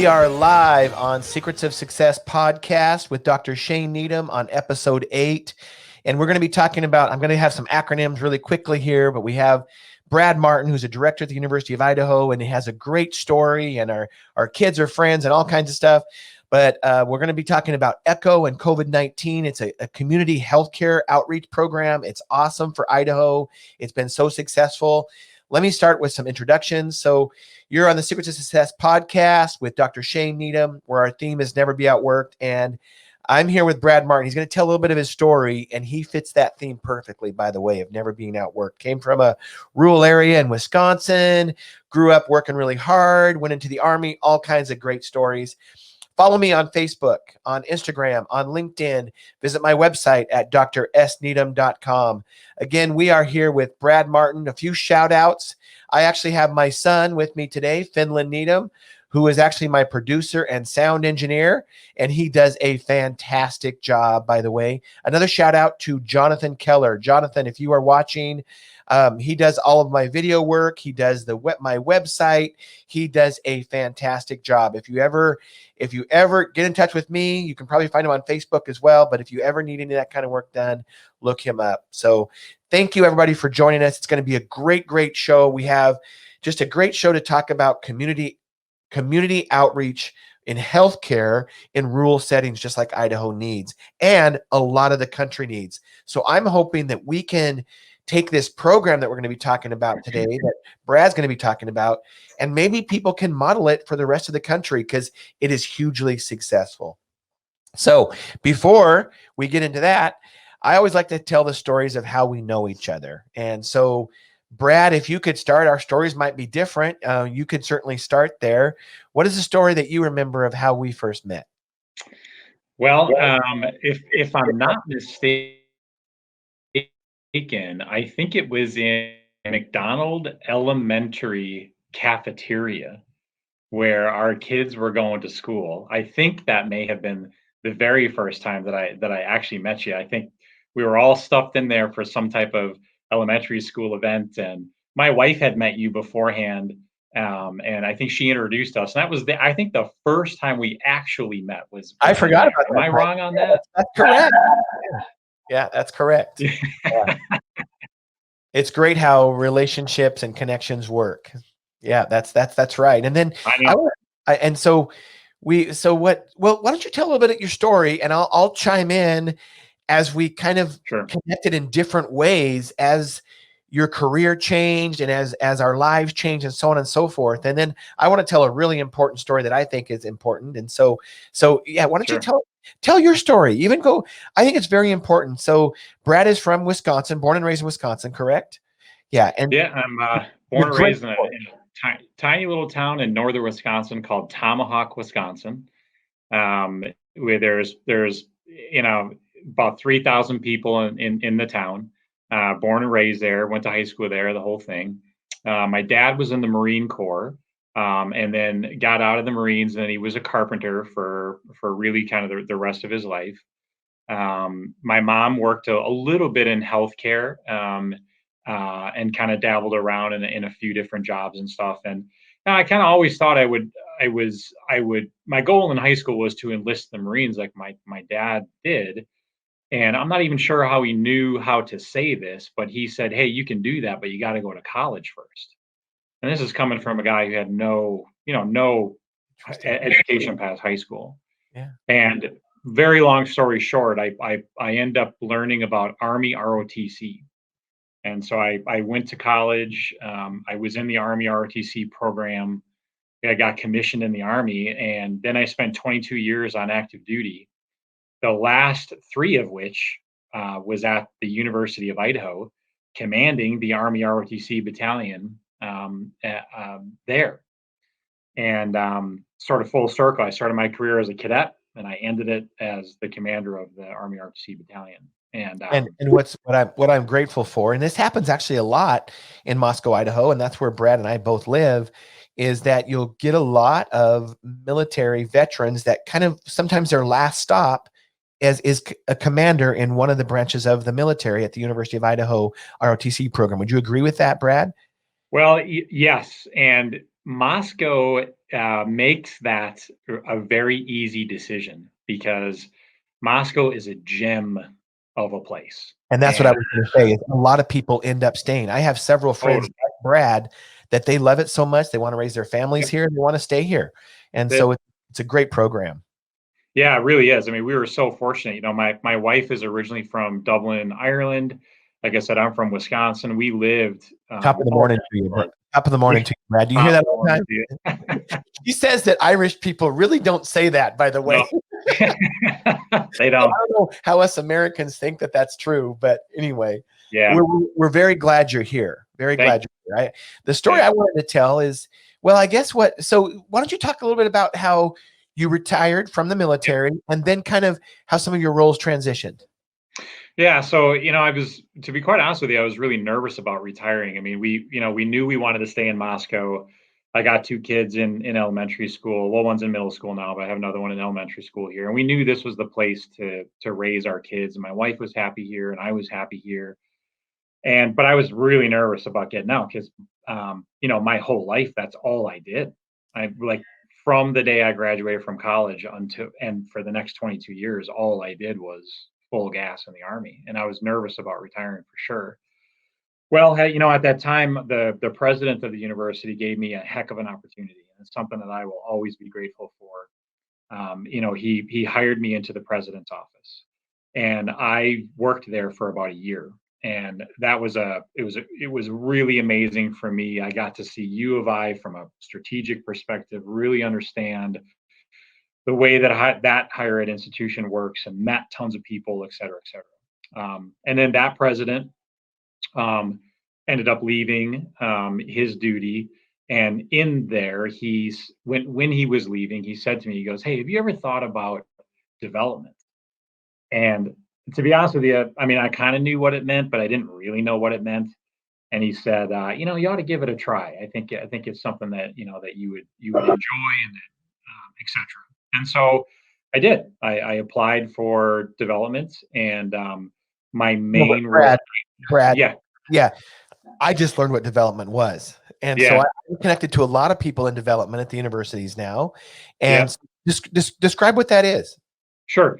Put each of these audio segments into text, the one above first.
We are live on Secrets of Success podcast with Dr. Shane Needham on episode 8. And we're going to be talking about, I'm going to have some acronyms really quickly here, but we have Brad Martin, who's a director at the University of Idaho, and he has a great story, and our kids are friends and all kinds of stuff. But we're going to be talking about ECHO and COVID-19. It's a community healthcare outreach program. It's awesome for Idaho. It's been so successful. Let me start with some introductions. So you're on the Secrets of Success podcast with Dr. Shane Needham, where our theme is never be outworked. And I'm here with Brad Martin. He's going to tell a little bit of his story, and he fits that theme perfectly, by the way, of never being outworked. Came from a rural area in Wisconsin, grew up working really hard, went into the Army, all kinds of great stories. Follow me on Facebook, on Instagram, on LinkedIn. Visit my website at drsneedham.com. Again, we are here with Brad Martin. A few shout outs. I actually have my son with me today, Finland Needham, who is actually my producer and sound engineer, and he does a fantastic job, by the way. Another shout out to Jonathan Keller. Jonathan, if you are watching, he does all of my video work. He does my website. He does a fantastic job. If you ever get in touch with me, you can probably find him on Facebook as well. But if you ever need any of that kind of work done, look him up. So thank you, everybody, for joining us. It's going to be a great, great show. We have just a great show to talk about community outreach in healthcare in rural settings, just like Idaho needs, and a lot of the country needs. So I'm hoping that we can take this program that we're going to be talking about today, that Brad's going to be talking about, and maybe people can model it for the rest of the country because it is hugely successful. So before we get into that, I always like to tell the stories of how we know each other. And so, Brad, if you could start, our stories might be different. You could certainly start there. What is the story that you remember of how we first met? Well, if I'm not mistaken, I think it was in McDonald Elementary cafeteria where our kids were going to school. I think that may have been the very first time that I actually met you. I think we were all stuffed in there for some type of elementary school event, and my wife had met you beforehand, and I think she introduced us. And that was I think the first time we actually met was. I forgot about that. Am I wrong on that? That's correct. Yeah, that's correct. Yeah. It's great how relationships and connections work. Yeah, that's right. And then why don't you tell a little bit of your story, and I'll chime in as we kind of connected in different ways as your career changed and as our lives changed and so on and so forth. And then I want to tell a really important story that I think is important. And so yeah, why don't you tell your story? I think it's very important. So Brad is from Wisconsin, born and raised in Wisconsin, correct? Yeah. And yeah, I'm born and raised in a tiny little town in northern Wisconsin called Tomahawk, Wisconsin, where there's about 3,000 people in the town. Born and raised there, went to high school there, the whole thing. My dad was in the Marine Corps, and then got out of the Marines, and he was a carpenter for really kind of the rest of his life. My mom worked a little bit in healthcare, and kind of dabbled around in a few different jobs and stuff. And I kind of always thought I would. My goal in high school was to enlist the Marines, like my dad did. And I'm not even sure how he knew how to say this, but he said, "Hey, you can do that, but you got to go to college first." And this is coming from a guy who had no education past high school. Yeah. And very long story short, I end up learning about Army ROTC. And so I went to college. I was in the Army ROTC program. I got commissioned in the Army, and then I spent 22 years on active duty. The last 3 of which was at the University of Idaho, commanding the Army ROTC battalion there. And sort of full circle, I started my career as a cadet, and I ended it as the commander of the Army ROTC battalion. And what I'm grateful for, and this happens actually a lot in Moscow, Idaho, and that's where Brad and I both live, is that you'll get a lot of military veterans that kind of sometimes their last stop is a commander in one of the branches of the military at the University of Idaho ROTC program. Would you agree with that, Brad? Well, yes. And Moscow makes that a very easy decision because Moscow is a gem of a place. And that's what I was going to say. Is a lot of people end up staying. I have several friends, Totally. like Brad, that they love it so much they want to raise their families here and they want to stay here. And so it's a great program. Yeah, it really is. I mean, we were so fortunate. You know, my wife is originally from Dublin, Ireland. Like I said, I'm from Wisconsin. We lived Top of the morning to you. Top of the morning to you, Brad. Do you hear that all the time? He says that Irish people really don't say that, by the way. No. They don't. I don't know how us Americans think that that's true, but anyway, yeah, we're very glad you're here. Very glad you're here. The story I wanted to tell is, well, I guess so why don't you talk a little bit about how you retired from the military and then kind of how some of your roles transitioned? Yeah. So, to be quite honest with you, I was really nervous about retiring. I mean, we knew we wanted to stay in Moscow. I got 2 kids in elementary school. Well, one's in middle school now, but I have another one in elementary school here. And we knew this was the place to raise our kids. And my wife was happy here and I was happy here. But I was really nervous about getting out because, my whole life, that's all I did. From the day I graduated from college and for the next 22 years, all I did was full gas in the Army. And I was nervous about retiring for sure. Well, at that time, the president of the university gave me a heck of an opportunity. And it's something that I will always be grateful for. He hired me into the president's office and I worked there for about a year. And that was it was really amazing for me. I got to see U of I from a strategic perspective, really understand the way that that higher ed institution works, and met tons of people, et cetera, et cetera. And then that president ended up leaving his duty. And in there, when he was leaving, he said to me, he goes, "Hey, have you ever thought about development?" And to be honest with you, I mean, I kind of knew what it meant, but I didn't really know what it meant. And he said, you ought to give it a try. I think it's something that that you would enjoy, and et cetera. And so I did. I applied for development, and my main Brad, yeah. I just learned what development was, and so I'm connected to a lot of people in development at the universities now. And just describe what that is. Sure.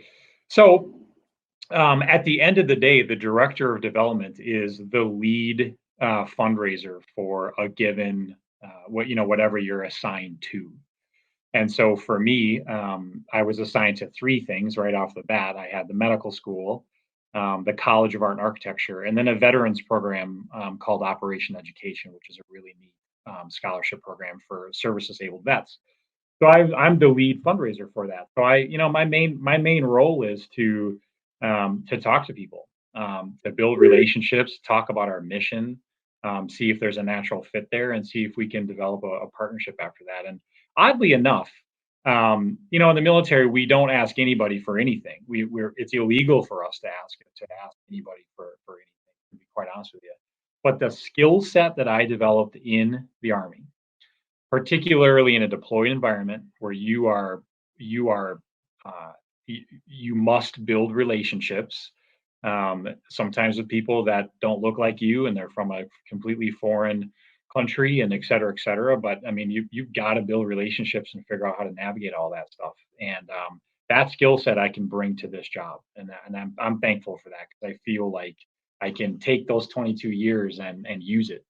So at the end of the day, the director of development is the lead fundraiser for a given whatever you're assigned to. And so for me, I was assigned to 3 things right off the bat. I had the medical school, the College of Art and Architecture, and then a veterans program called Operation Education, which is a really neat scholarship program for service-disabled vets. So I'm the lead fundraiser for that. So my main role is to talk to people, to build relationships, talk about our mission, see if there's a natural fit there, and see if we can develop a partnership after that. And oddly enough, in the military, we don't ask anybody for anything. It's illegal for us to ask anybody for anything, to be quite honest with you. But the skill set that I developed in the Army, particularly in a deployed environment where you must build relationships, sometimes with people that don't look like you and they're from a completely foreign country, and et cetera, et cetera. But I mean, you've got to build relationships and figure out how to navigate all that stuff. And that skill set I can bring to this job, and I'm thankful for that, because I feel like I can take those 22 years and use it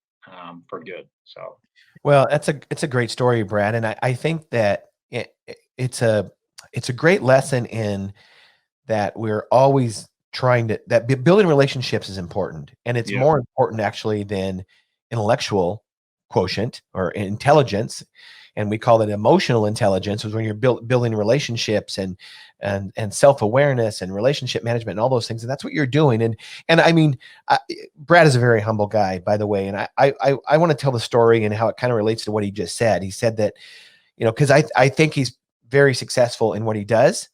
for good. So, well, it's a great story, Brad, and I think that it's a great lesson in that we're always trying to, that building relationships is important, and it's more important actually than intellectual quotient or intelligence. And we call it emotional intelligence, is when you're building relationships and self-awareness and relationship management and all those things. And that's what you're doing. And I mean, Brad is a very humble guy, by the way. And I want to tell the story and how it kind of relates to what he just said. He said that, because I think he's very successful in what he does,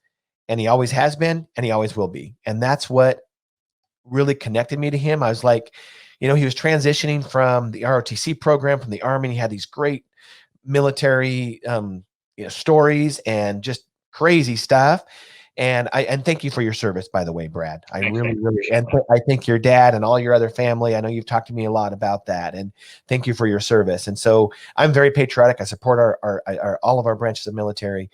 and he always has been, and he always will be. And that's what really connected me to him. I was like, he was transitioning from the ROTC program, from the Army. And he had these great military, stories and just crazy stuff. And thank you for your service, by the way, Brad. I Thanks, really, man. really, Appreciate and that. I think your dad and all your other family, I know you've talked to me a lot about that, and thank you for your service. And so I'm very patriotic. I support our all of our branches of military.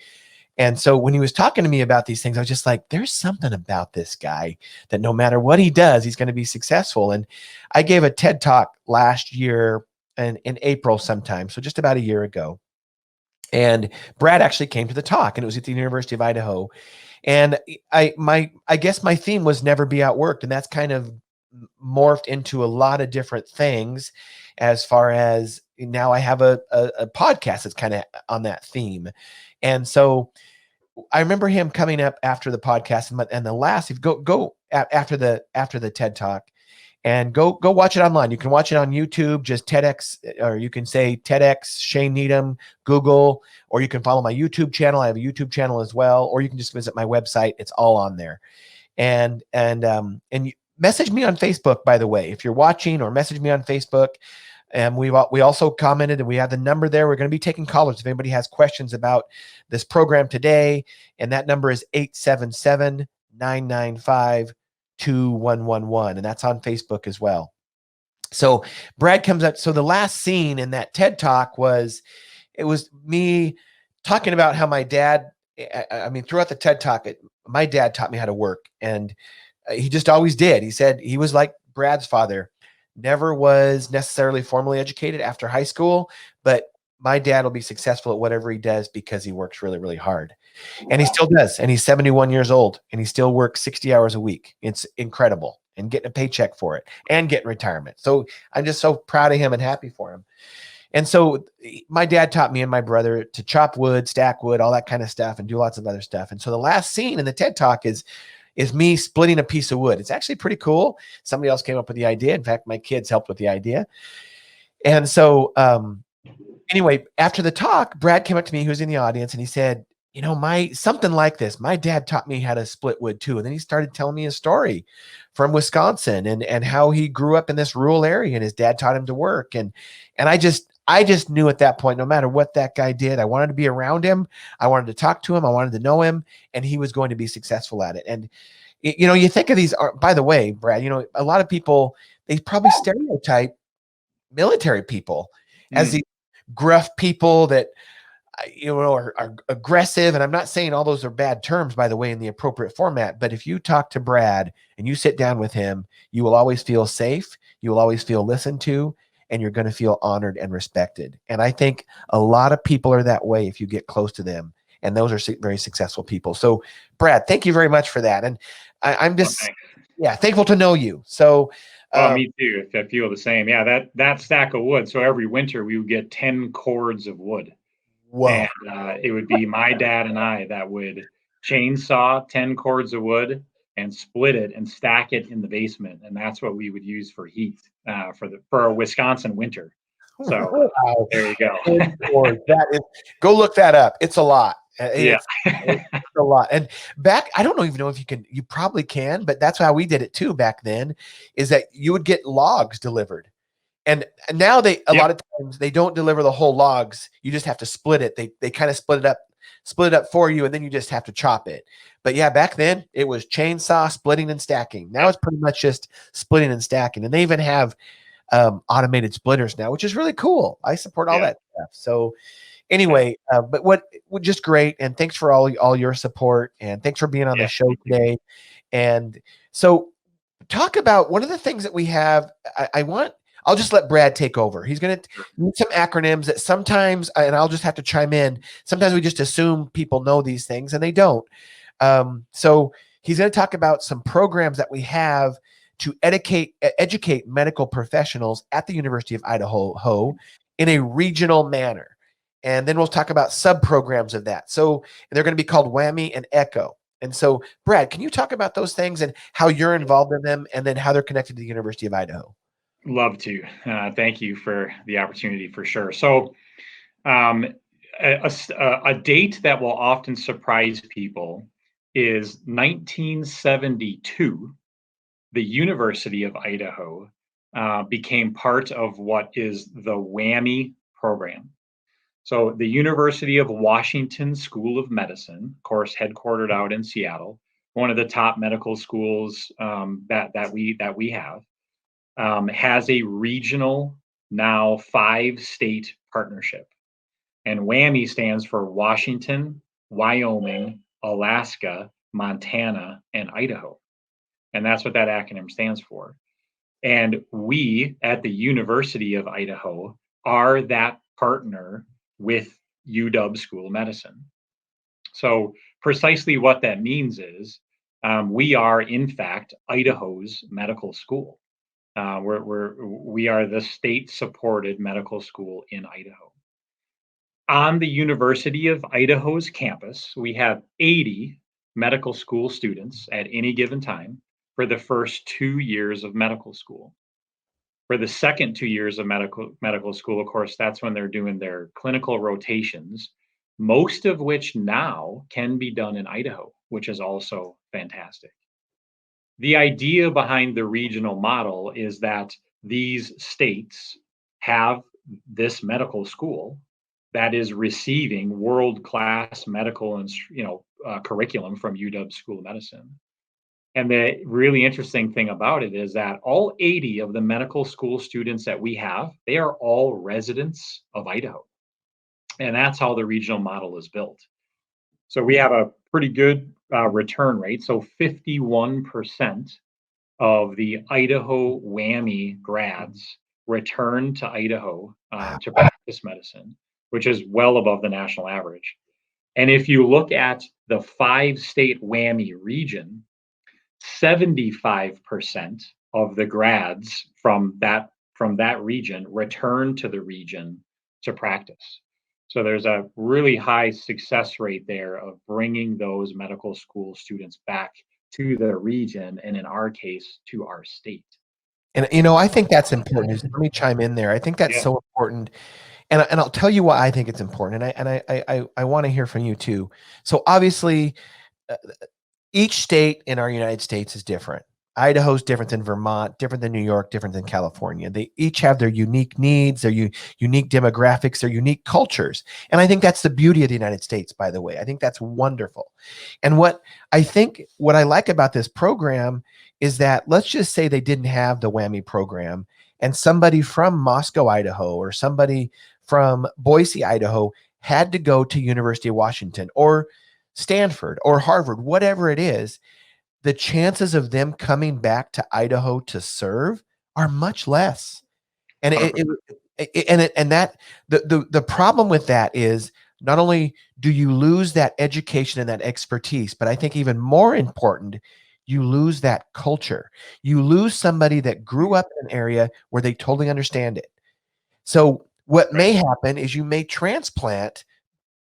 And so when he was talking to me about these things, I was just like, there's something about this guy that no matter what he does, he's going to be successful. And I gave a TED talk last year in April sometime, so just about a year ago. And Brad actually came to the talk, and it was at the University of Idaho. And I guess my theme was never be outworked, and that's kind of morphed into a lot of different things. As far as now, I have a podcast that's kind of on that theme, and so I remember him coming up after the podcast and the last. If go after the TED talk, and go watch it online. You can watch it on YouTube, just TEDx, or you can say TEDx Shane Needham, Google, or you can follow my YouTube channel. I have a YouTube channel as well, or you can just visit my website. It's all on there. And message me on Facebook, by the way, if you're watching, or message me on Facebook. And we also commented, and we have the number there. We're going to be taking callers if anybody has questions about this program today. And that number is 877-995-2111. And that's on Facebook as well. So Brad comes up. So the last scene in that TED talk was me talking about how my dad, I mean, throughout the TED talk, my dad taught me how to work. And he just always did. He said he was like Brad's father. Never was necessarily formally educated after high school, but my dad will be successful at whatever he does because he works really, really hard. And he still does. And he's 71 years old, and he still works 60 hours a week. It's incredible, and getting a paycheck for it and getting retirement. So I'm just so proud of him and happy for him. And so my dad taught me and my brother to chop wood, stack wood, all that kind of stuff, and do lots of other stuff. And so the last scene in the TED talk is me splitting a piece of wood. It's actually pretty cool. Somebody else came up with the idea. In fact, my kids helped with the idea. And so anyway, after the talk, Brad came up to me, who was in the audience, and he said, something like this. My dad taught me how to split wood too. And then he started telling me a story from Wisconsin and how he grew up in this rural area, and his dad taught him to work. And I just knew at that point, no matter what that guy did, I wanted to be around him. I wanted to talk to him. I wanted to know him, and he was going to be successful at it. And, you think of these, by the way, Brad, a lot of people, they probably stereotype military people as these gruff people that, are aggressive. And I'm not saying all those are bad terms, by the way, in the appropriate format. But if you talk to Brad and you sit down with him, you will always feel safe. You will always feel listened to, and you're going to feel honored and respected. And I think a lot of people are that way if you get close to them. And those are very successful people. So, Brad, thank you very much for that. And I'm just, thankful to know you. So, me too. If I feel the same, that stack of wood. So every winter we would get 10 cords of wood. Whoa. And it would be my dad and I that would chainsaw 10 cords of wood and split it and stack it in the basement. And that's what we would use for heat for a Wisconsin winter. So wow. there you go. That is, go look that up. It's a lot. It's a lot. And I don't even know if you probably can, but that's how we did it too back then, is that you would get logs delivered. And now a lot of times they don't deliver the whole logs. You just have to split it. They kind of split it up for you, and then you just have to chop it. But yeah, back then it was chainsaw, splitting, and stacking. Now it's pretty much just splitting and stacking. And they even have automated splitters now, which is really cool. I support all that stuff. So anyway, but just great. And thanks for all your support, and thanks for being on the show today. And so talk about one of the things that we have. I'll just let Brad take over. He's going to use some acronyms that sometimes, and I'll just have to chime in. Sometimes we just assume people know these things, and they don't. So he's going to talk about some programs that we have to educate medical professionals at the University of Idaho in a regional manner. And then we'll talk about sub-programs of that. So they're going to be called WWAMI and ECHO. And so, Brad, can you talk about those things and how you're involved in them, and then how they're connected to the University of Idaho? Love to. Thank you for the opportunity, for sure. So a date that will often surprise people is 1972. The University of Idaho became part of what is the WWAMI program. So the University of Washington School of Medicine, of course, headquartered out in Seattle, one of the top medical schools that we have, has a regional, now 5-state partnership. And WWAMI stands for Washington, Wyoming, Alaska, Montana, and Idaho. And that's what that acronym stands for. And we at the University of Idaho are that partner with UW School of Medicine. So precisely what that means is we are, in fact, Idaho's medical school. We are the state-supported medical school in Idaho. On the University of Idaho's campus, we have 80 medical school students at any given time for the first 2 years of medical school. For the second 2 years of medical school, of course, that's when they're doing their clinical rotations, most of which now can be done in Idaho, which is also fantastic. The idea behind the regional model is that these states have this medical school that is receiving world-class medical and curriculum from UW School of Medicine. And the really interesting thing about it is that all 80 of the medical school students that we have, they are all residents of Idaho. And that's how the regional model is built. So we have a pretty good return rate. So 51% of the Idaho WWAMI grads return to Idaho to practice medicine, which is well above the national average. And if you look at the 5-state WWAMI region, 75% of the grads from that region return to the region to practice. So there's a really high success rate there of bringing those medical school students back to the region, and in our case, to our state. And I think that's important. Let me chime in there. I think that's so important. And I'll tell you why I think it's important. And I want to hear from you too. So obviously, each state in our United States is different. Idaho's different than Vermont, different than New York, different than California. They each have their unique needs, their unique demographics, their unique cultures. And I think that's the beauty of the United States, by the way. I think that's wonderful. And what I like about this program is that, let's just say they didn't have the WWAMI program, and somebody from Moscow, Idaho, or somebody from Boise, Idaho had to go to University of Washington or Stanford or Harvard, whatever it is, the chances of them coming back to Idaho to serve are much less. And the problem with that is, not only do you lose that education and that expertise, but I think even more important, you lose that culture. You lose somebody that grew up in an area where they totally understand it. So what may happen is you may transplant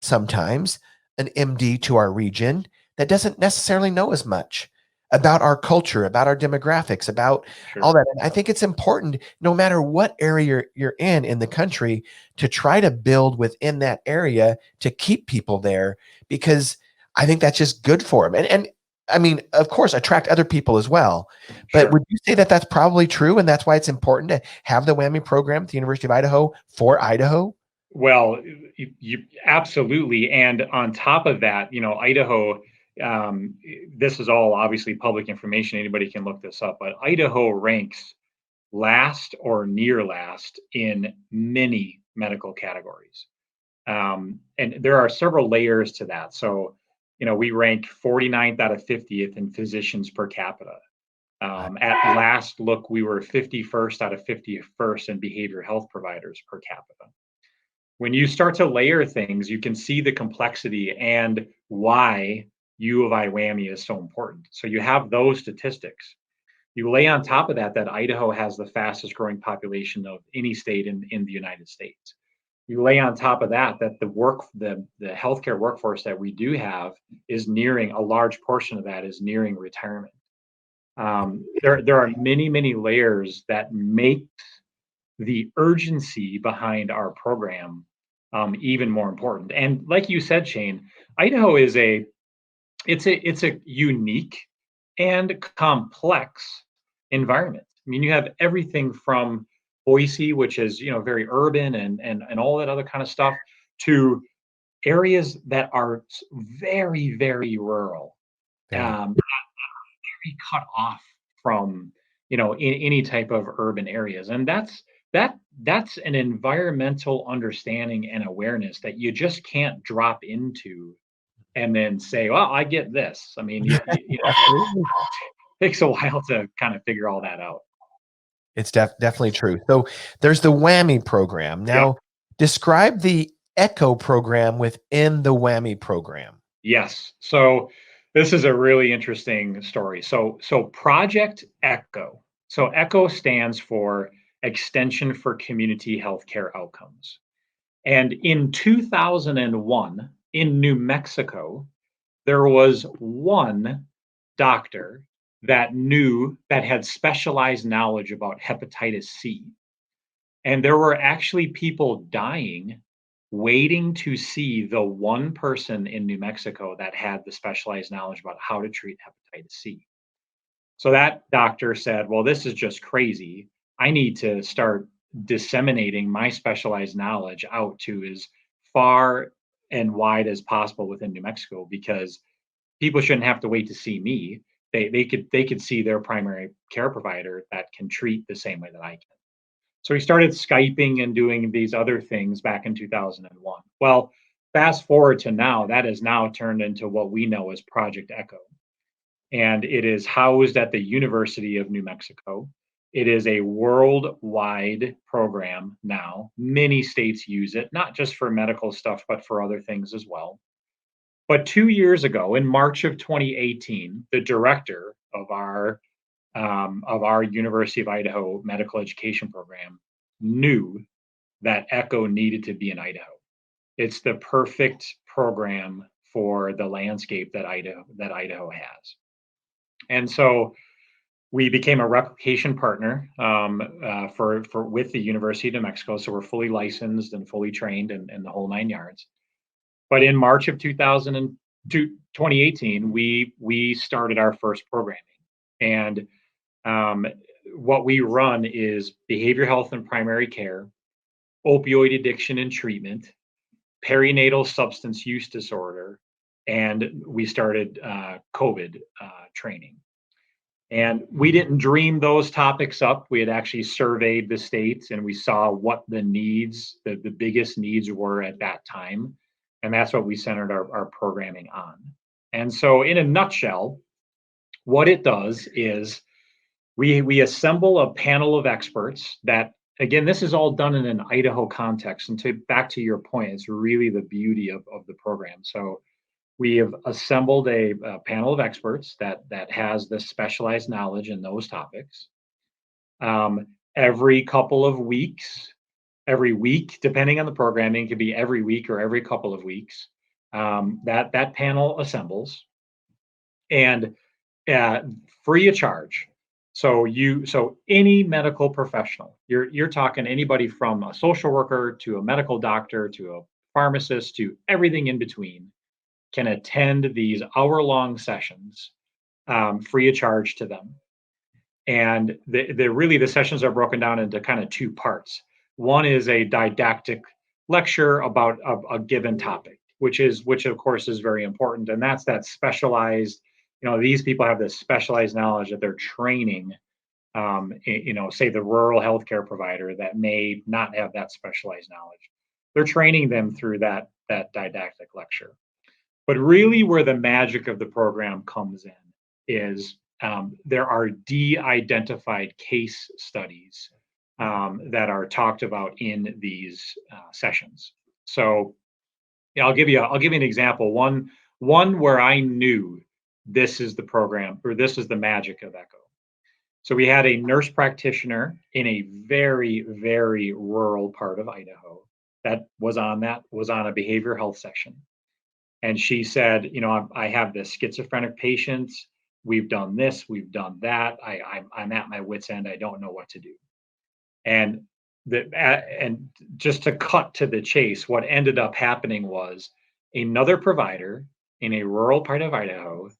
sometimes an MD to our region that doesn't necessarily know as much about our culture, about our demographics, about all that. And I think it's important, no matter what area you're in the country, to try to build within that area to keep people there, because I think that's just good for them. And I mean, of course, attract other people as well. But would you say that that's probably true, and that's why it's important to have the WWAMI program at the University of Idaho for Idaho? Well, you absolutely. And on top of that, Idaho, this is all obviously public information. Anybody can look this up, but Idaho ranks last or near last in many medical categories. And there are several layers to that. So, we rank 49th out of 50th in physicians per capita. At last look, we were 51st out of 51st in behavioral health providers per capita. When you start to layer things, you can see the complexity and why U of I WWAMI is so important. So you have those statistics. You lay on top of that Idaho has the fastest growing population of any state in the United States. You lay on top of that the healthcare workforce that we do have is nearing, a large portion of that is nearing retirement. There are many layers that make the urgency behind our program even more important. And like you said, Shane, Idaho is it's a unique and complex environment. I mean, you have everything from Boise, which is very urban and all that other kind of stuff, to areas that are very, very rural, Very. very cut off from any type of urban areas, and that's an environmental understanding and awareness that you just can't drop into and then say, well, I get this. I mean, Absolutely. it takes a while to kind of figure all that out. It's definitely true. So there's the WHAMI program. Yep. Now, describe the ECHO program within the WHAMI program. Yes. So this is a really interesting story. So Project ECHO. So ECHO stands for Extension for Community Healthcare Outcomes. And in 2001, in New Mexico, there was one doctor that had specialized knowledge about hepatitis C. And there were actually people dying waiting to see the one person in New Mexico that had the specialized knowledge about how to treat hepatitis C. So that doctor said, well, this is just crazy. I need to start disseminating my specialized knowledge out to as far and wide as possible within New Mexico, because people shouldn't have to wait to see me. They could see their primary care provider that can treat the same way that I can. So he started Skyping and doing these other things back in 2001. Well, fast forward to now, that has now turned into what we know as Project ECHO. And it is housed at the University of New Mexico. It is a worldwide program now. Many states use it, not just for medical stuff, but for other things as well. But 2 years ago, in March of 2018, the director of our University of Idaho medical education program knew that ECHO needed to be in Idaho. It's the perfect program for the landscape that Idaho has. And so we became a replication partner for with the University of New Mexico. So we're fully licensed and fully trained and the whole 9 yards. But in March of 2018, we started our first programming. And what we run is behavioral health and primary care, opioid addiction and treatment, perinatal substance use disorder, and we started COVID training. And we didn't dream those topics up. We had actually surveyed the states and we saw what the needs, the biggest needs were at that time. And that's what we centered our programming on. And so, in a nutshell, what it does is we assemble a panel of experts that, again, this is all done in an Idaho context. And back to your point, it's really the beauty of the program. So we have assembled a panel of experts that has the specialized knowledge in those topics. Every couple of weeks, every week, depending on the programming, could be every week or every couple of weeks. That panel assembles, and free of charge. So any medical professional, you're talking anybody from a social worker to a medical doctor to a pharmacist to everything in between, can attend these hour-long sessions free of charge to them. And the sessions are broken down into kind of two parts. One is a didactic lecture about a given topic, which of course is very important, and that's that specialized. These people have this specialized knowledge that they're training. Say the rural healthcare provider that may not have that specialized knowledge. They're training them through that didactic lecture. But really, where the magic of the program comes in is there are de-identified case studies that are talked about in these sessions. So, yeah, I'll give you an example. One where I knew this is the program, or this is the magic of ECHO. So we had a nurse practitioner in a very, very rural part of Idaho that was on a behavioral health session. And she said, I have this schizophrenic patient. We've done this, we've done that. I'm at my wit's end. I don't know what to do. And just to cut to the chase, what ended up happening was another provider in a rural part of Idaho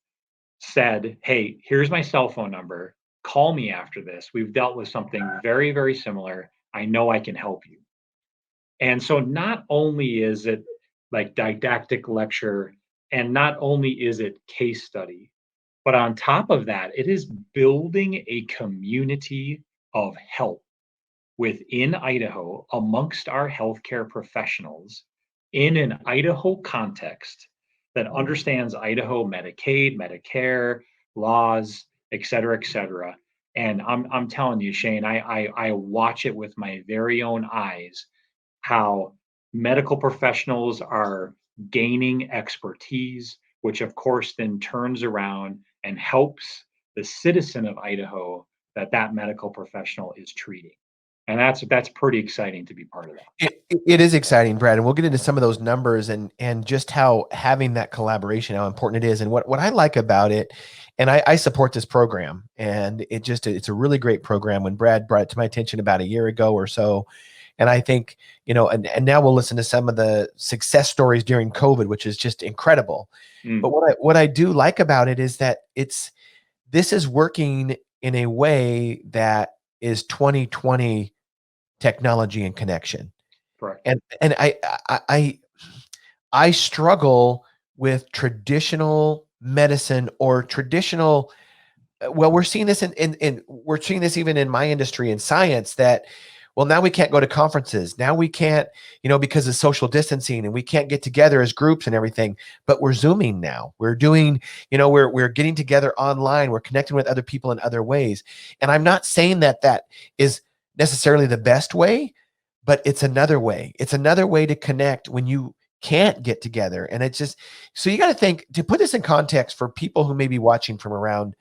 said, hey, here's my cell phone number. Call me after this. We've dealt with something very, very similar. I know I can help you. And so not only is it like didactic lecture, and not only is it case study, but on top of that, it is building a community of help within Idaho amongst our healthcare professionals in an Idaho context that understands Idaho Medicaid, Medicare, laws, et cetera, et cetera. And I'm telling you, Shane, I watch it with my very own eyes how medical professionals are gaining expertise, which of course then turns around and helps the citizen of Idaho that that medical professional is treating. And that's pretty exciting to be part of that. It is exciting, Brad, and we'll get into some of those numbers and just how having that collaboration, how important it is. And what I like about it, and I support this program, and it's a really great program. When Brad brought it to my attention about a year ago or so, and I think, and now we'll listen to some of the success stories during COVID, which is just incredible. But what I do like about it is that this is working in a way that is 2020 technology and connection. Correct. And I struggle with traditional medicine or traditional. Well, we're seeing this we're seeing this even in my industry in science that, well, now we can't go to conferences. Now we can't, because of social distancing, and we can't get together as groups and everything, but we're Zooming now. We're doing, we're getting together online. We're connecting with other people in other ways. And I'm not saying that is necessarily the best way, but it's another way. It's another way to connect when you can't get together. And it's just, so you got to think, to put this in context for people who may be watching from around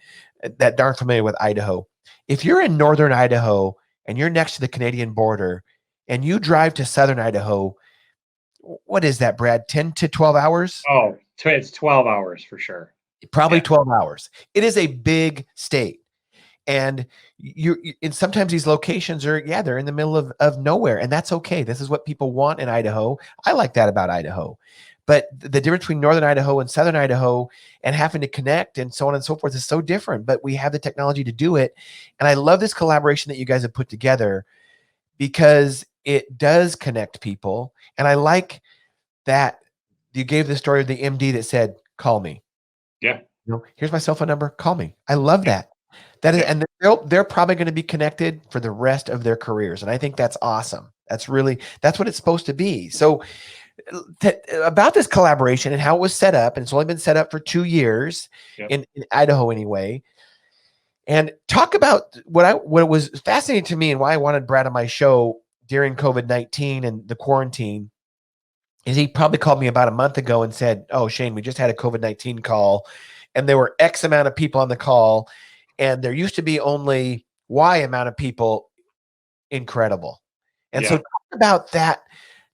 that aren't familiar with Idaho. If you're in northern Idaho and you're next to the Canadian border and you drive to southern Idaho, what is that, Brad? 10 to 12 hours? Oh, it's 12 hours for sure. Probably 12 hours. It is a big state. And and sometimes these locations are, they're in the middle of nowhere, and that's okay. This is what people want in Idaho. I like that about Idaho. But the difference between northern Idaho and southern Idaho and having to connect and so on and so forth is so different, but we have the technology to do it. And I love this collaboration that you guys have put together because it does connect people. And I like that you gave the story of the MD that said, call me. Yeah. Here's my cell phone number. Call me. I love that. That is, and they're probably going to be connected for the rest of their careers. And I think that's awesome. That's what it's supposed to be. So about this collaboration and how it was set up, and it's only been set up for 2 years in Idaho anyway. And talk about what was fascinating to me and why I wanted Brad on my show during COVID-19 and the quarantine is he probably called me about a month ago and said, "Oh, Shane, we just had a COVID-19 call and there were X amount of people on the call. And there used to be only Y amount of people." Incredible. And so talk about that.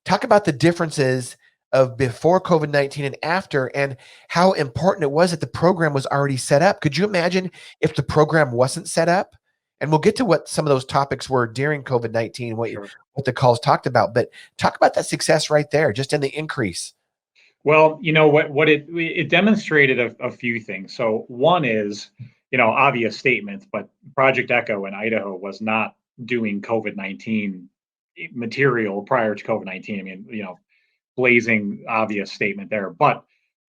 Talk about the differences of before COVID-19 and after, and how important it was that the program was already set up. Could you imagine if the program wasn't set up? And we'll get to what some of those topics were during COVID-19, what the calls talked about. But talk about that success right there, just in the increase. Well, what it demonstrated a few things. So one is, obvious statements, but Project ECHO in Idaho was not doing COVID-19 material prior to COVID-19. I mean, blazing obvious statement there. But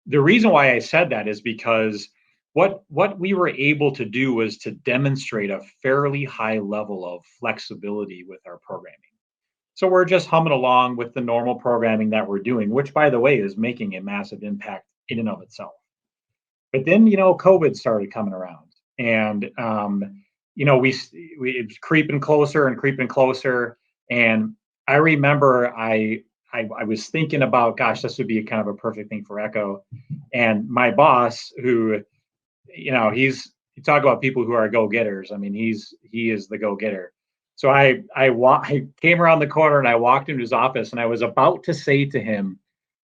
the reason why I said that is because what we were able to do was to demonstrate a fairly high level of flexibility with our programming. So we're just humming along with the normal programming that we're doing, which, by the way, is making a massive impact in and of itself. But then, COVID started coming around, and it's creeping closer and creeping closer. And I remember I was thinking about, gosh, this would be kind of a perfect thing for ECHO. And my boss, who, you talk about people who are go-getters. I mean, he is the go-getter. So I came around the corner and I walked into his office and I was about to say to him,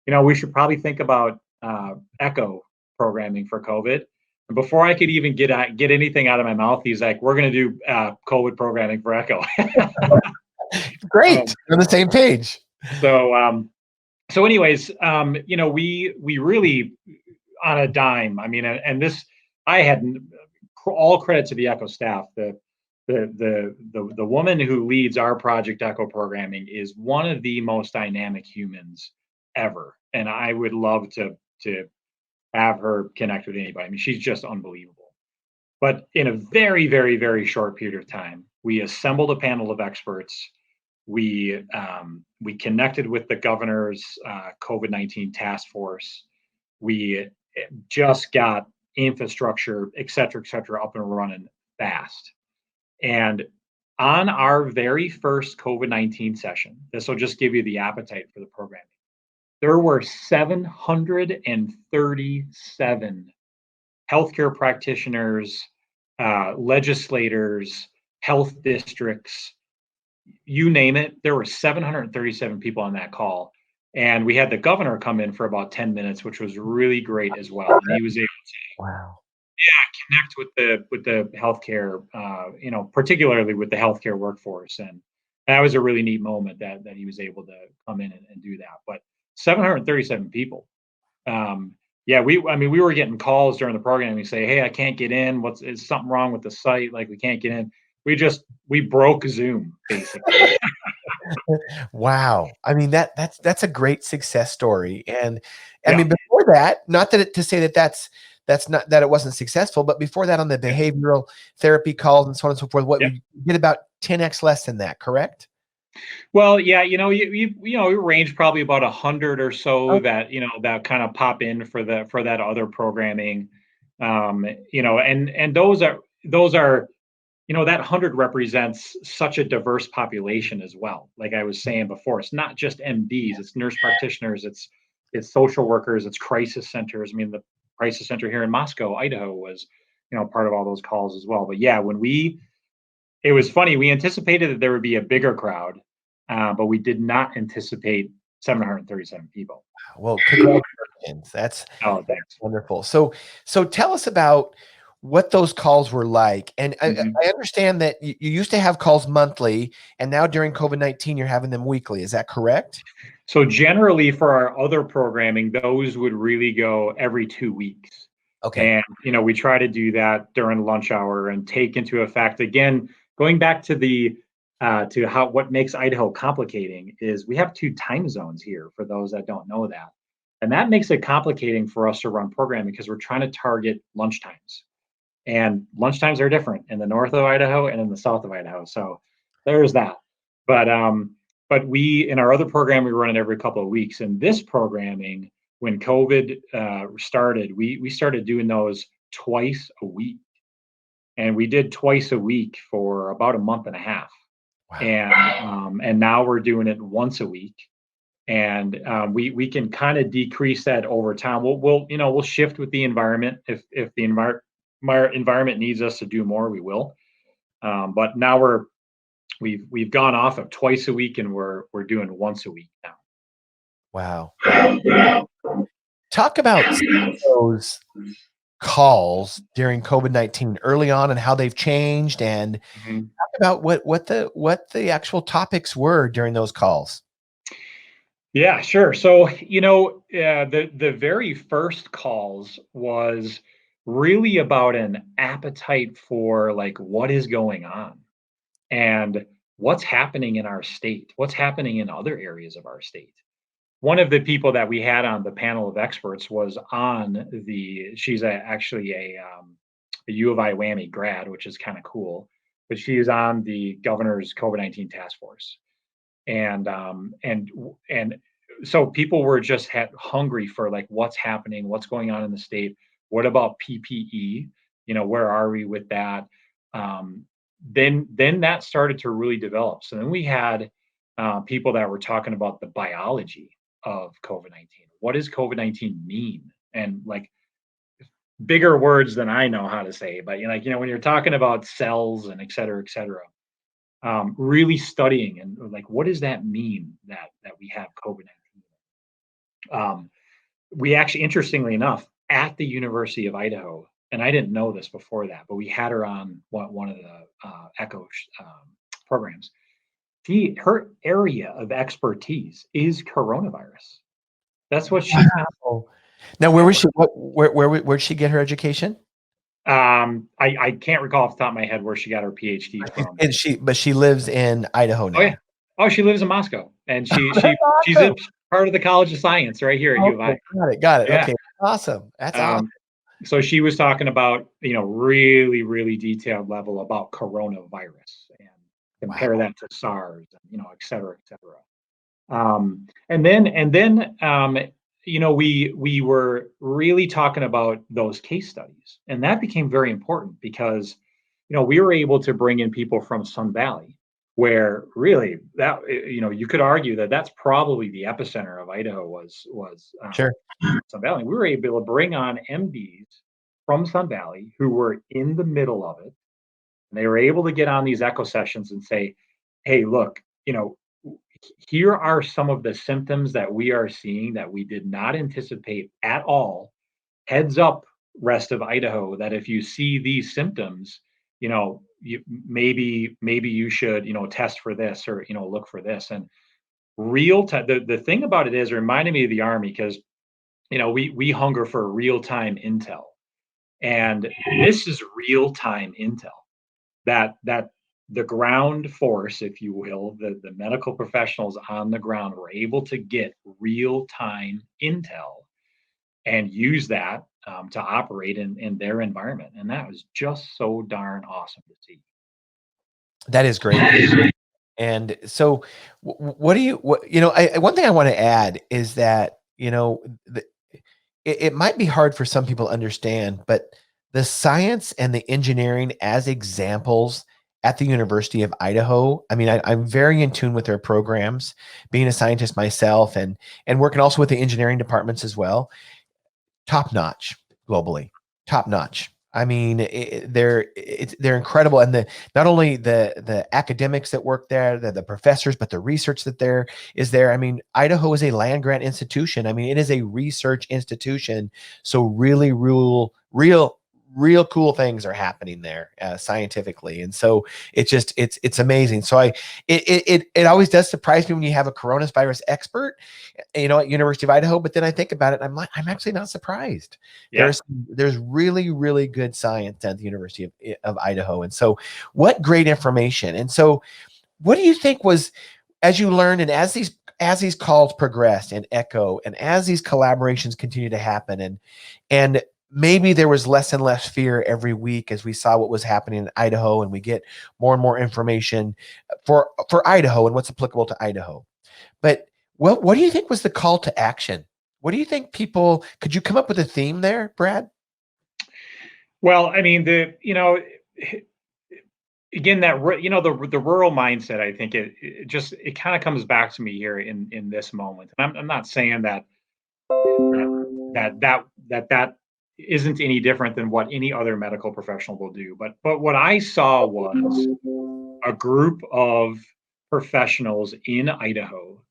we should probably think about ECHO programming for COVID. And before I could even get anything out of my mouth, he's like, "We're going to do COVID programming for ECHO." Great, we're on the same page. So anyways, we really on a dime. I mean, and this, I had all credit to the ECHO staff. the woman who leads our Project Echo programming is one of the most dynamic humans ever, and I would love to have her connect with anybody. I mean, she's just unbelievable. But in a very, very, very short period of time, we assembled a panel of experts. We connected with the governor's COVID-19 task force. We just got infrastructure, et cetera, up and running fast. And on our very first COVID-19 session, this will just give you the appetite for the programming. There were 737 healthcare practitioners, legislators, health districts, you name it. There were 737 people on that call. And we had the governor come in for about 10 minutes, which was really great as well. And he was able to connect with the healthcare, particularly with the healthcare workforce. And that was a really neat moment that he was able to come in and do that. But 737 people. We were getting calls during the program. We say, "Hey, I can't get in. Is something wrong with the site? Like, we can't get in." We broke Zoom, basically. Wow. I mean, that's a great success story. And I mean, before that, not that to say that that's not that it wasn't successful, but before that, on the behavioral therapy calls and so on and so forth, we did about 10x less than that, correct? Well, yeah, we range probably about 100 or so that kind of pop in for that other programming, and those are that 100 represents such a diverse population as well. Like I was saying before, it's not just MDs, it's nurse practitioners, it's social workers, it's crisis centers. I mean, the crisis center here in Moscow, Idaho was, part of all those calls as well. But yeah, it was funny, we anticipated that there would be a bigger crowd, but we did not anticipate 737 people. Well, congratulations. That's wonderful. So tell us about what those calls were like. And I understand that you used to have calls monthly, and now during COVID-19, you're having them weekly. Is that correct? So generally for our other programming, those would really go every 2 weeks. Okay. And, we try to do that during lunch hour and take into effect, again, going back to what makes Idaho complicating is we have 2 time zones here, for those that don't know that. And that makes it complicating for us to run programming because we're trying to target lunch times. And lunch times are different in the north of Idaho and in the south of Idaho. So there's that. But we, in our other program, we run it every couple of weeks. And this programming, when COVID started, we started doing those twice a week. And we did twice a week for about a month and a half. Wow. And now we're doing it once a week. And we can kind of decrease that over time. We'll shift with the environment. If the environment needs us to do more, we will. But now we've gone off of twice a week, and we're doing once a week now. Wow. Talk about those calls during COVID-19 early on and how they've changed, and talk about what the actual topics were during those calls. Yeah, sure. So, the very first calls was really about an appetite for, like, what is going on and what's happening in our state, what's happening in other areas of our state. One of the people that we had on the panel of experts was she's actually a U of I WAMI grad, which is kind of cool, but she is on the governor's COVID-19 task force. And so people were just hungry for, like, what's happening, what's going on in the state. What about PPE? Where are we with that? Then that started to really develop. So then we had people that were talking about the biology of COVID-19. What does COVID-19 mean? And, like, bigger words than I know how to say, but when you're talking about cells and et cetera, really studying and, like, what does that mean that we have COVID-19? We actually, interestingly enough, at the University of Idaho, and I didn't know this before that, but we had her on one of the ECHO programs. Her area of expertise is coronavirus. That's what she. Wow. Now, where was she? Where'd she get her education? I can't recall off the top of my head where she got her PhD from. And she lives in Idaho now. Oh, yeah. Oh, she lives in Moscow, and she's Awesome. a part of the College of Science right here at U of I. Got it. Yeah. Okay, awesome. That's awesome. So she was talking about, really, really detailed level about coronavirus and compare that to SARS, et cetera, et cetera. And then we were really talking about those case studies, and that became very important because we were able to bring in people from Sun Valley, where really that you could argue that that's probably the epicenter of Idaho was Sure. Sun Valley. We were able to bring on MDs from Sun Valley who were in the middle of it, and they were able to get on these echo sessions and say, "Hey, look, here are some of the symptoms that we are seeing that we did not anticipate at all. Heads up, rest of Idaho, that if you see these symptoms, maybe you should, test for this or, look for this." And real time, the thing about it is, it reminded me of the Army because, we hunger for real time intel. And this is real time intel that the ground force, if you will, the medical professionals on the ground were able to get real time intel and use that to operate in their environment. And that was just so darn awesome to see. That is great. And so what do you, one thing I want to add is that, it might be hard for some people to understand, but the science and the engineering as examples at the University of Idaho, I mean, I'm very in tune with their programs, being a scientist myself and working also with the engineering departments as well. Top notch globally, top notch. I mean, they're incredible, and not only the academics that work there, the professors, but the research that is there. I mean, Idaho is a land grant institution. I mean, it is a research institution. So really, real cool things are happening there scientifically, and so it's amazing. So it always does surprise me when you have a coronavirus expert, at University of Idaho. But then I think about it, and I'm actually not surprised. Yeah. There's really, really good science at the University of Idaho. And so what great information. And so what do you think was, as you learned and as these calls progressed and echo, and as these collaborations continue to happen, and maybe there was less and less fear every week as we saw what was happening in Idaho, and we get more and more information for Idaho and what's applicable to Idaho. But what do you think was the call to action? What do you think could you come up with a theme there, Brad? Well, I mean, again, that the rural mindset, I think it kind of comes back to me here in this moment. And I'm not saying that isn't any different than what any other medical professional will do. But what I saw was a group of professionals in Idaho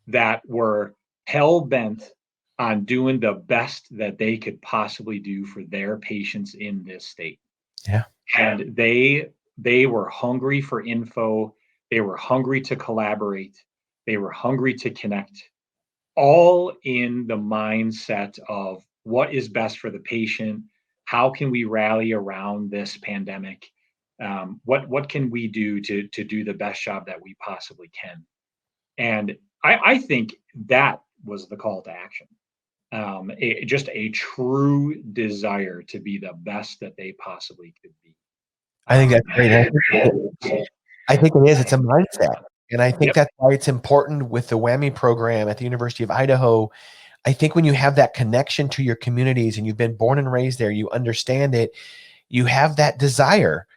that were hell bent on doing the best that they could possibly do for their patients in this state. Yeah. And they were hungry for info. They were hungry to collaborate. They were hungry to connect, all in the mindset of what is best for the patient. How can we rally around this pandemic? What can we do to do the best job that we possibly can? And I think that was the call to action. Just a true desire to be the best that they possibly could be. I think that's great. I think it is. It's a mindset. And I think that's why it's important with the WWAMI program at the University of Idaho. I think when you have that connection to your communities and you've been born and raised there, you understand it, you have that desire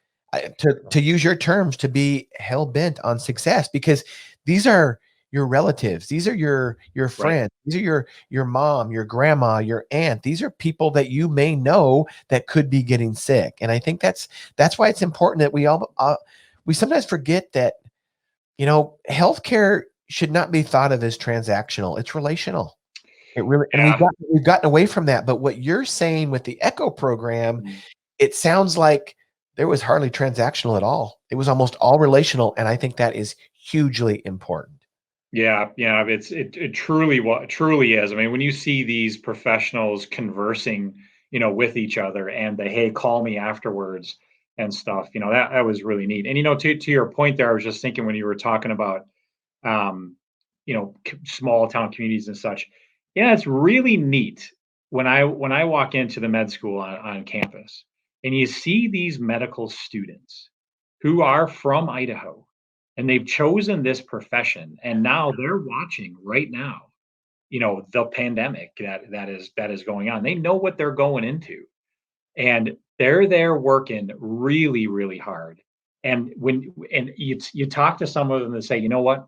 to use your terms, to be hell bent on success, because these are your relatives. These are your friends. Right. These are your mom, your grandma, your aunt. These are people that you may know that could be getting sick. And I think that's why it's important that we sometimes forget that, healthcare should not be thought of as transactional. It's relational. It really, and we've gotten away from that. But what you're saying with the ECHO program, it sounds like there was hardly transactional at all. It was almost all relational. And I think that is hugely important. Yeah. It truly is. I mean, when you see these professionals conversing, with each other, and the, hey, call me afterwards and stuff. That was really neat. And to your point there, I was just thinking when you were talking about small town communities and such. Yeah, it's really neat when I walk into the med school on campus and you see these medical students who are from Idaho and they've chosen this profession, and now they're watching right now, the pandemic that is going on. They know what they're going into, and they're there working really, really hard. And you talk to some of them and say, you know what,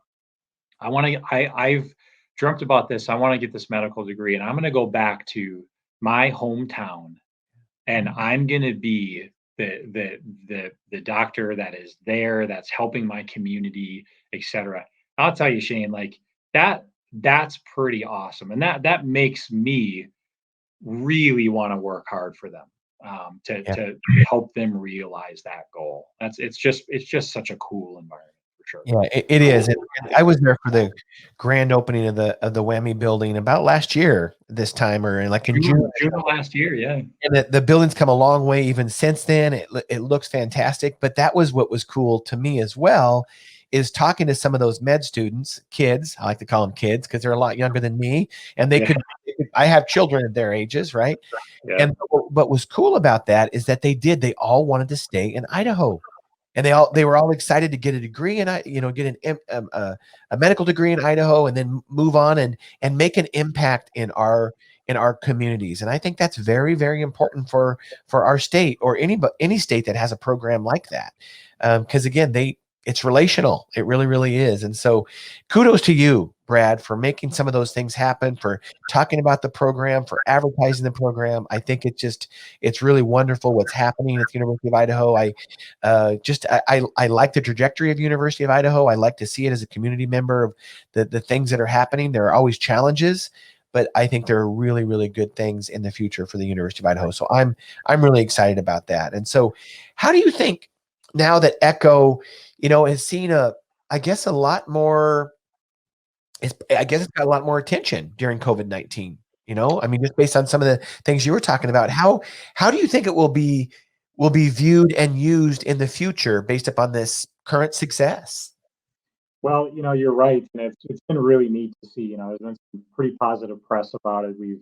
I've dreamt about this. I want to get this medical degree, and I'm going to go back to my hometown, and I'm going to be the doctor that is there, that's helping my community, etc. I'll tell you, Shane, like that's pretty awesome, and that makes me really want to work hard for them, to help them realize that goal. It's just such a cool environment. Sure. Yeah, it is. And I was there for the grand opening of the WWAMI building about last year this time, or in June of last year. Yeah. And the building's come a long way even since then. It looks fantastic. But that was what was cool to me as well, is talking to some of those med students, kids. I like to call them kids because they're a lot younger than me, and I have children at their ages, right? Yeah. And what was cool about that is that they all wanted to stay in Idaho. And they were all excited to get a degree and get a medical degree in Idaho, and then move on and make an impact in our communities. And I think that's very, very important for our state, or any state that has a program like that. Because again, it's relational. It really, really is. And so kudos to you, Brad, for making some of those things happen, for talking about the program, for advertising the program. I think it's really wonderful what's happening at the University of Idaho. I like the trajectory of University of Idaho. I like to see it as a community member of the things that are happening. There are always challenges, but I think there are really, really good things in the future for the University of Idaho. So I'm really excited about that. And so how do you think now that ECHO, has seen a lot more, it's got a lot more attention during COVID-19, I mean, just based on some of the things you were talking about, how do you think it will be viewed and used in the future based upon this current success? Well, you're right, and it's been really neat to see. There's been some pretty positive press about it. We've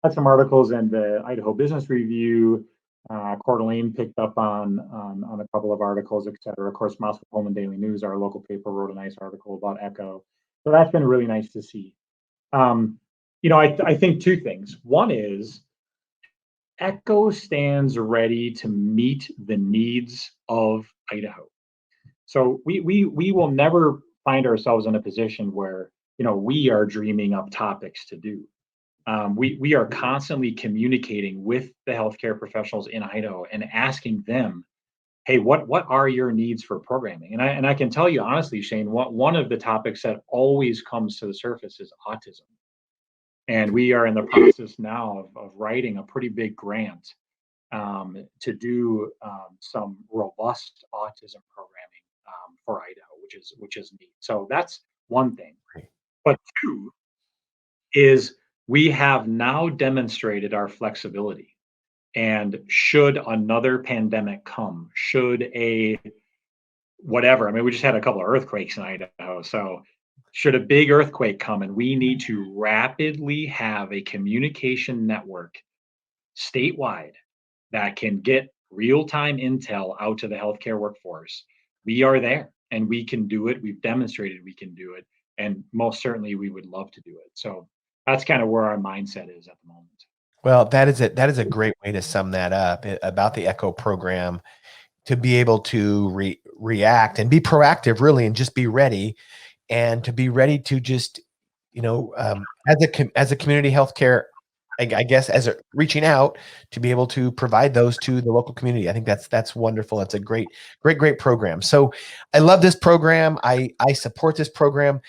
had some articles in the Idaho Business Review. Coeur d'Alene picked up on a couple of articles, et cetera. Of course, Moscow Pullman Daily News, our local paper, wrote a nice article about ECHO. So that's been really nice to see. I think two things. One is ECHO stands ready to meet the needs of Idaho. So we will never find ourselves in a position where we are dreaming up topics to do. We are constantly communicating with the healthcare professionals in Idaho and asking them, hey, what are your needs for programming? And I can tell you honestly, Shane, one of the topics that always comes to the surface is autism. And we are in the process now of writing a pretty big grant to do some robust autism programming for Idaho, which is neat. So that's one thing. But two is we have now demonstrated our flexibility. And should another pandemic come, should whatever, I mean, we just had a couple of earthquakes in Idaho. So should a big earthquake come and we need to rapidly have a communication network statewide that can get real-time intel out to the healthcare workforce, we are there and we can do it. We've demonstrated we can do it. And most certainly we would love to do it. So that's kind of where our mindset is at the moment. Well, that is a great way to sum that up about the ECHO program, to be able to react and be proactive, really, and just be ready, and to be ready to just, as a community healthcare, I guess, reaching out to be able to provide those to the local community. I think that's wonderful. It's a great program. So I love this program. I support this program.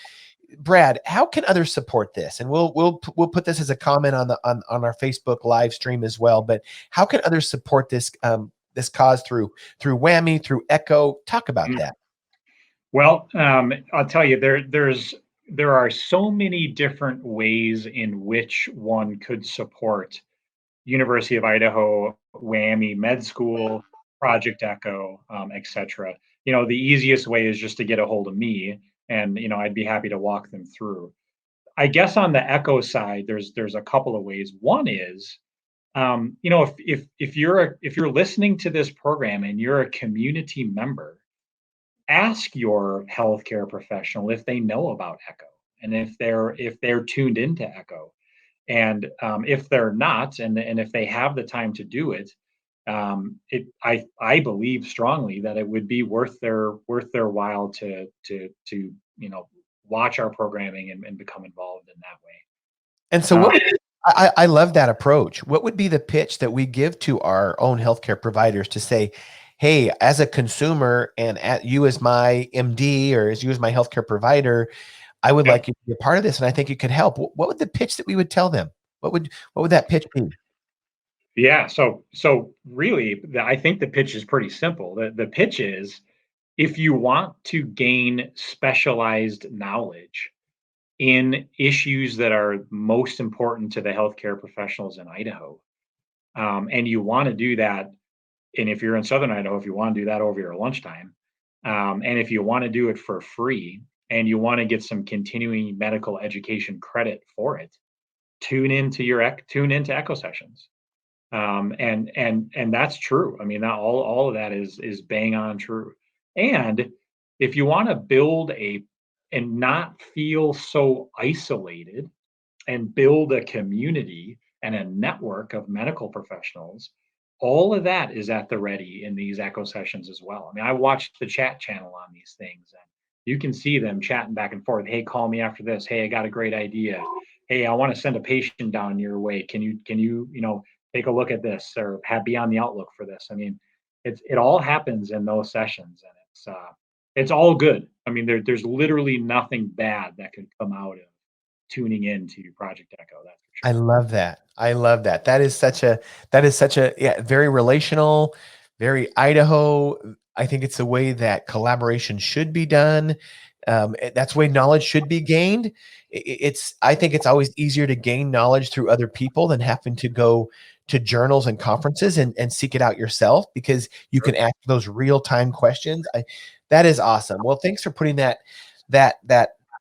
Brad, how can others support this? And we'll put this as a comment on our Facebook live stream as well. But how can others support this this cause through WWAMI, through ECHO? Talk about that. Well, I'll tell you, there are so many different ways in which one could support University of Idaho, WWAMI Med School, Project Echo, etc. The easiest way is just to get a hold of me, and I'd be happy to walk them through. I guess on the Echo side, there's a couple of ways. One is, if you're listening to this program and you're a community member, ask your healthcare professional if they know about Echo and if they're tuned into Echo. And if they're not, and if they have the time to do it, I believe strongly that it would be worth their while to watch our programming and become involved in that way. And so I love that approach. What would be the pitch that we give to our own healthcare providers to say, hey, as a consumer and you as my MD or as you as my healthcare provider, I would like you to be a part of this, and I think it could help. What would the pitch that we would tell them? What would that pitch be? Yeah, so really, I think the pitch is pretty simple. The pitch is, if you want to gain specialized knowledge in issues that are most important to the healthcare professionals in Idaho, and you want to do that, and if you're in Southern Idaho, if you want to do that over your lunchtime, and if you want to do it for free, and you want to get some continuing medical education credit for it, tune into Echo sessions. And that's true. I mean, all of that is bang on true. And if you want to build and not feel so isolated and build a community and a network of medical professionals, all of that is at the ready in these Echo sessions as well. I mean, I watched the chat channel on these things, and you can see them chatting back and forth. Hey, call me after this. Hey, I got a great idea. Hey, I want to send a patient down your way. Can you take a look at this, or be on the outlook for this? I mean, it all happens in those sessions, and it's all good. I mean, there's literally nothing bad that could come out of tuning into Project Echo. That's for I sure. love that. I love that. That is such a very relational, very Idaho. I think it's the way that collaboration should be done. That's the way knowledge should be gained. I think it's always easier to gain knowledge through other people than having to go to journals and conferences and seek it out yourself, because you can ask those real-time questions. That is awesome. Well, thanks for putting that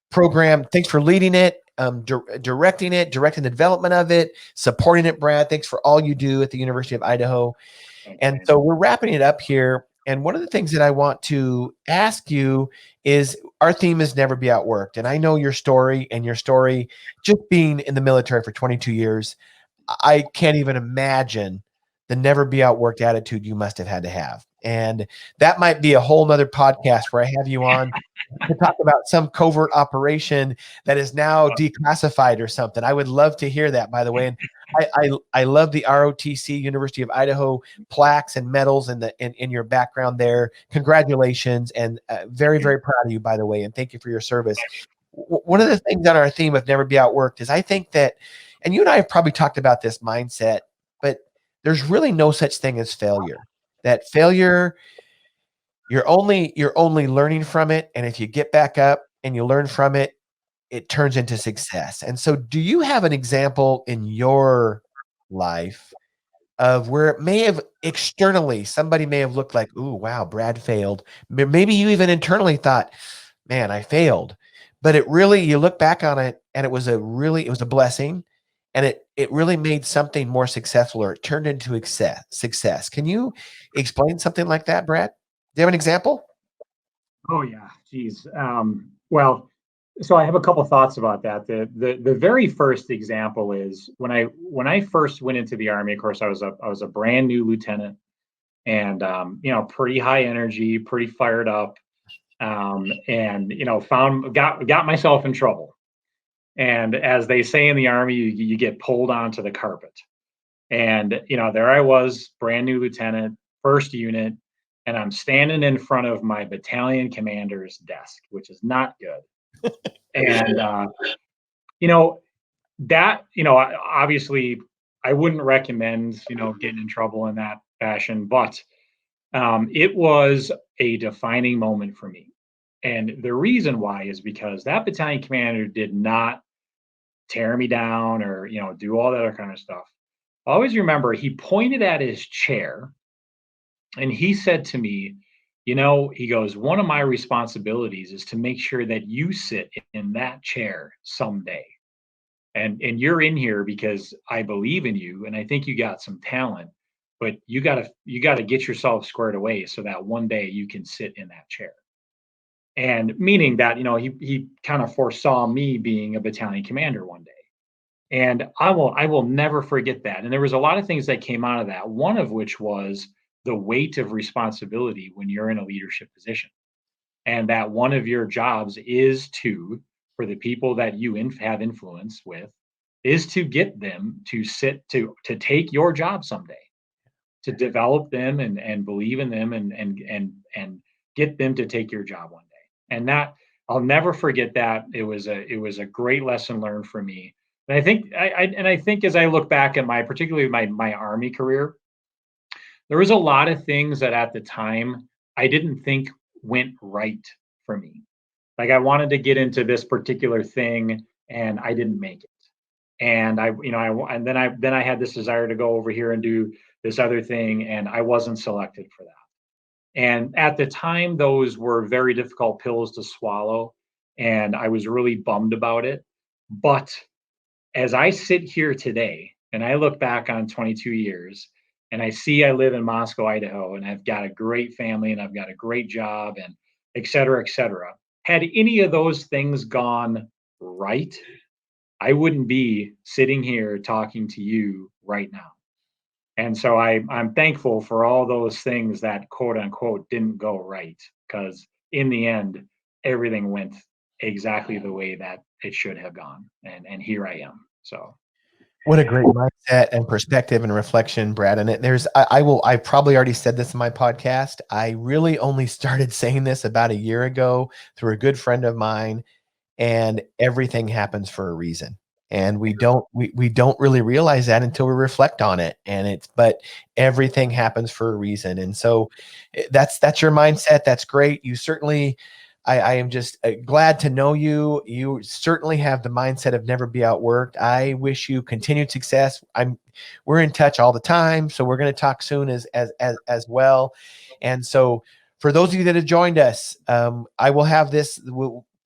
program. Thanks for leading it, directing the development of it, supporting it, Brad. Thanks for all you do at the University of Idaho. And so we're wrapping it up here. And one of the things that I want to ask you is, our theme is never be outworked. And I know your story, just being in the military for 22 years, I can't even imagine the never be outworked attitude you must have had to have. And that might be a whole nother podcast where I have you on to talk about some covert operation that is now declassified or something. I would love to hear that, by the way. And I love the ROTC University of Idaho plaques and medals in your background there. Congratulations, and very, very proud of you, by the way. And thank you for your service. One of the things on our theme of never be outworked is, I think that, and you and I have probably talked about this mindset, but there's really no such thing as failure. That failure, you're only learning from it, and if you get back up and you learn from it, it turns into success. And so, do you have an example in your life of where it may have externally, somebody may have looked like, ooh, wow, Brad failed. Maybe you even internally thought, man, I failed. But it really, you look back on it, and it was a blessing, and it really made something more successful, or it turned into success. Can you explain something like that, Brad? Do you have an example? Oh yeah, geez. Well, so I have a couple thoughts about that. The very first example is when I first went into the Army. Of course, I was a brand new lieutenant, and pretty high energy, pretty fired up, and got myself in trouble. And as they say in the Army, you get pulled onto the carpet. And there I was, brand new lieutenant, first unit, and I'm standing in front of my battalion commander's desk, which is not good. And obviously I wouldn't recommend getting in trouble in that fashion, but it was a defining moment for me. And the reason why is because that battalion commander did not tear me down or do all that other kind of stuff. I always remember he pointed at his chair and he said to me, he goes, one of my responsibilities is to make sure that you sit in that chair someday. And you're in here because I believe in you and I think you got some talent, but you gotta get yourself squared away so that one day you can sit in that chair. And meaning that, he kind of foresaw me being a battalion commander one day. And I will never forget that. And there was a lot of things that came out of that. One of which was the weight of responsibility when you're in a leadership position. And that one of your jobs is to, for the people that you have influence with, is to get them to to take your job someday, to develop them and believe in them and get them to take your job one day. And that I'll never forget that. It was a great lesson learned for me. And I think as I look back at particularly my Army career, there was a lot of things that at the time I didn't think went right for me. Like I wanted to get into this particular thing and I didn't make it. And then I had this desire to go over here and do this other thing and I wasn't selected for that. And at the time those were very difficult pills to swallow and I was really bummed about it. But as I sit here today and I look back on 22 years and I see I live in Moscow, Idaho, and I've got a great family and I've got a great job and et cetera, et cetera. Had any of those things gone right, I wouldn't be sitting here talking to you right now. And so I'm thankful for all those things that quote unquote didn't go right because in the end, everything went exactly the way that it should have gone. And here I am. So What a great mindset and perspective and reflection, Brad. And I probably already said this in my podcast. I really only started saying this about a year ago through a good friend of mine, and everything happens for a reason. And we don't really realize that until we reflect on it. But everything happens for a reason. And so that's your mindset. That's great. You certainly, I am just glad to know you. You certainly have the mindset of never be outworked. I wish you continued success. We're in touch all the time, so we're going to talk soon as well. And so, for those of you that have joined us, I will have this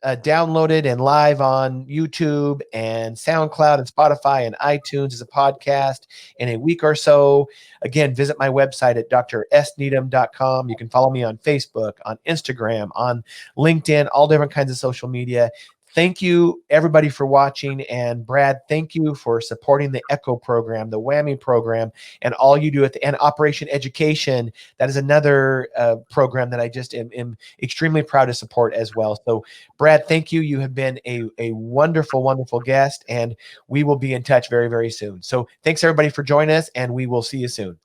downloaded and live on YouTube and SoundCloud and Spotify and iTunes as a podcast in a week or so. Again, visit my website at drsneedham.com. You can follow me on Facebook, on Instagram, on LinkedIn, all different kinds of social media. Thank you, everybody, for watching. And Brad, thank you for supporting the ECHO program, the WWAMI program, and all you do at the end. Operation Education, that is another program that I just am extremely proud to support as well. So, Brad, thank you. You have been a wonderful, wonderful guest, and we will be in touch very, very soon. So thanks, everybody, for joining us, and we will see you soon.